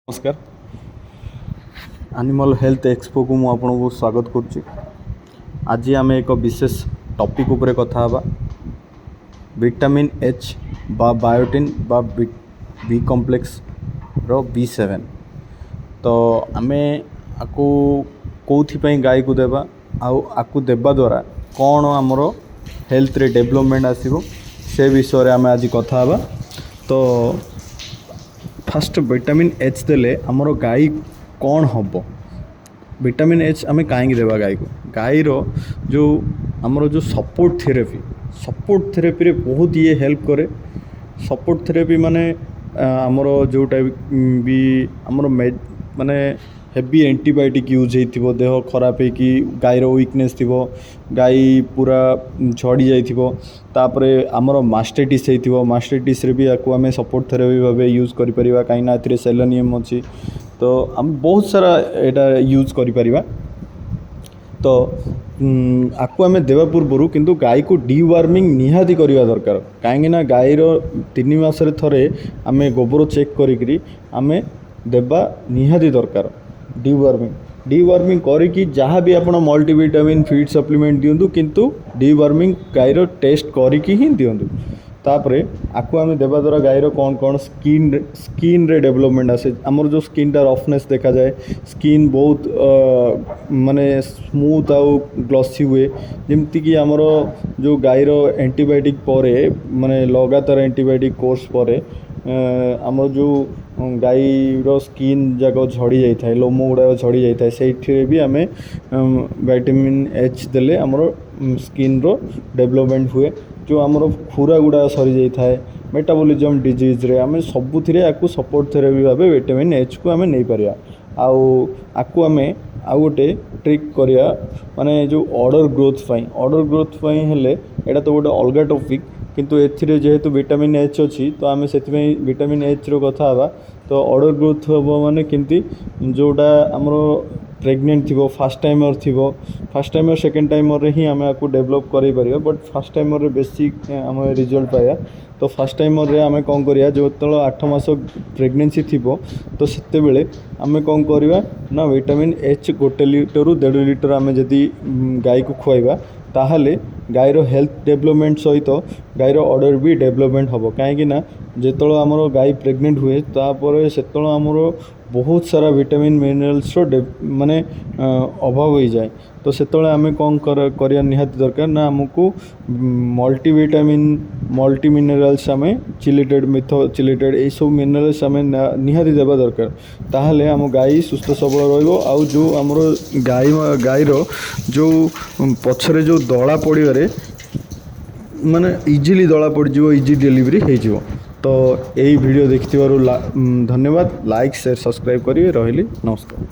नमस्कार animal health expo को आपको स्वागत करुच्ची। आज आम एक विशेष टॉपिक उपरे कथा हवा विटामिन एच बा बायोटिन बा बी कॉम्प्लेक्स रो B7। तो आमे आपको कौन गाय को देवा आकु देवा द्वारा कौन आमर हेल्थ रे डेवलपमेंट आसीबो से विषय आम आज कथा हवा। तो फास्ट विटामिन एच देले आमर गाय कौन हम विटामिन एच आम कहीं देवा गाय को गायर जो आमर जो सपोर्ट थेरेपी रे बहुत ये हेल्प करे। सपोर्ट थेरेपी माने आमर जोटा भी आमर माने हेवी एंटीबायोटिक यूज हो देह खराब है कि गायर वीकनेस थी गाय पूरा झड़ी जापर आमर मास्टाइटिस हो मास्टाइटिस भी आपको आम सपोर्ट थेरेपी भाव यूज कर कहीं सेलेनियम अच्छी तो आम बहुत सारा यहाँ यूज कर। तो आपको आम देवा पूर्व किंतु गाय को डीवार्मिंग निहाती करवा दरकार कहीं गायर 3 मास थे आम गोबर चेक करी आम देवा निहाती दरकार। डीवार्मिंग करी जहाँ भी आप मल्टीविटामिन फीड सप्लीमेंट दिंतु किंतु डीवार्मिंग गायर टेस्ट करी ही दिंतु। तापर आपको आम देवा द्वारा गायर कौन कौन स्किन रे डेवलपमेंट आसे आमर जो स्किन टा रफनेस देखा जाए स्किन बहुत माने स्मूथ आउ ग्लसी हुए जमती कि आमर जो गायर एंटीबायोटिक पर माने लगातार एंटीबायोटिक कोर्स पर आमर जो गायर स्किन जाक झड़ी जाता है लोम गुड़ाक झड़ी जाता है से भी आम विटामिन एच देले आमर स्किन रो डेवलपमेंट हुए। जो आमर खुरा गुड़ा सरी जाता है मेटाबॉलिज्म डिजीज रे आम सबुथिरे आपको सपोर्ट थेरेपी भाव विटामिन एच को आम नहीं पारिया। आपको आम आउ गोटे ट्रिक करिया माने जो ऑर्डर ग्रोथ हेले एटा तो गोटे अलग टॉपिक किंतु एथिरे जेहेतु विटामिन एच अच्छी तो आम से विटामिन एच रो कथा हवा। तो ऑर्डर ग्रोथ हम माने केमती जोटा आमर प्रेग्नेंट थी फास्ट टाइमर सेकेंड टाइमर ही आम आपको डेवलप कर बट फास्ट टाइमर बेसी आम रिजल्ट पाया। तो फास्ट टाइमर रे आम कौन करिया जो 8 मास प्रेगनेंसी थी तो सेते बेले आम कौन करवा ना विटामिन एच 1 लीटर रू 1.5 लीटर आम जदि गाय को खुआइबा ताहले गायर हेल्थ डेवलपमेंट सहित गायर ऑर्डर भी डेवलपमेंट हम कहीं जो आमर गाय प्रेग्नेंट हुए तापर से आमर बहुत सारा विटामिन मिनरल्स माने अभाव हो जाए। तो से आम कौन कर निहाती दरकार ना आमको मल्टीविटामिन मल्टी मिनरल्स आम चिलेटेड चिलेटेड ये सब मिनरल्स आम निहाती देवा दरकार ताहले आम गाय सुस्थ सबल रहिबो। आउ जो आमर गायर जो पछरे जो दला पड़े माने इजिली दला पड़ इजी डिलीवरी हो। तो यही वीडियो देखि धन्यवाद। लाइक शेयर सब्सक्राइब करेंगे। रही नमस्कार।